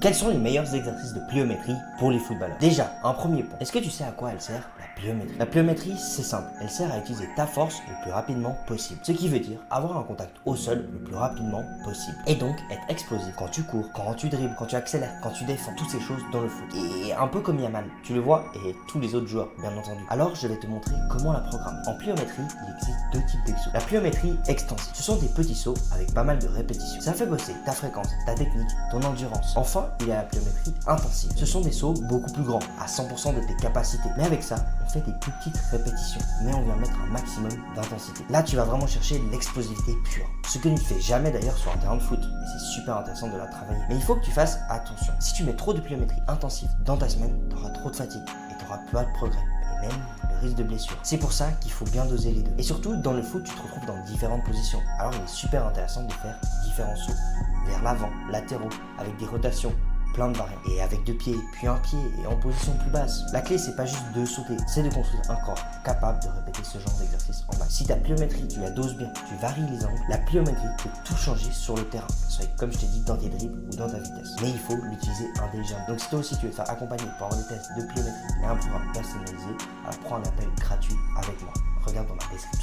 Quels sont les meilleurs exercices de pliométrie pour les footballeurs? Déjà, un premier point. Est-ce que tu sais à quoi elle sert, la pliométrie? La pliométrie, c'est simple. Elle sert à utiliser ta force le plus rapidement possible. Ce qui veut dire avoir un contact au sol le plus rapidement possible. Et donc être explosif quand tu cours, quand tu dribbles, quand tu accélères, quand tu défends. Toutes ces choses dans le foot. Et un peu comme Yaman, tu le vois, et tous les autres joueurs, bien entendu. Alors, je vais te montrer comment la programmer. En pliométrie, il existe deux types d'exos. La pliométrie extensive. Ce sont des petits sauts avec pas mal de répétitions. Ça fait bosser ta fréquence, ta technique, ton endurance. Enfin, il y a la pliométrie intensive. Ce sont des sauts beaucoup plus grands, à 100% de tes capacités. Mais avec ça, on fait des plus petites répétitions, mais on vient mettre un maximum d'intensité. Là, tu vas vraiment chercher l'explosivité pure. Ce que tu ne fais jamais d'ailleurs sur un terrain de foot. Et c'est super intéressant de la travailler. Mais il faut que tu fasses attention. Si tu mets trop de pliométrie intensive dans ta semaine, tu auras trop de fatigue et tu n'auras pas de progrès. Et même le risque de blessure. C'est pour ça qu'il faut bien doser les deux. Et surtout, dans le foot, tu te retrouves dans différentes positions. Alors il est super intéressant de faire différents sauts. Vers l'avant, latéraux, avec des rotations, plein de variantes. Et avec deux pieds, puis un pied, et en position plus basse. La clé, c'est pas juste de sauter, c'est de construire un corps capable de répéter ce genre d'exercice en masse. Si ta pliométrie, tu la doses bien, tu varies les angles, la pliométrie peut tout changer sur le terrain. Ça va être comme je t'ai dit, dans tes dribbles ou dans ta vitesse. Mais il faut l'utiliser intelligemment. Donc si toi aussi tu veux te faire accompagner pour avoir des tests de pliométrie et un programme personnalisé, alors prends un appel gratuit avec moi. Regarde dans la description.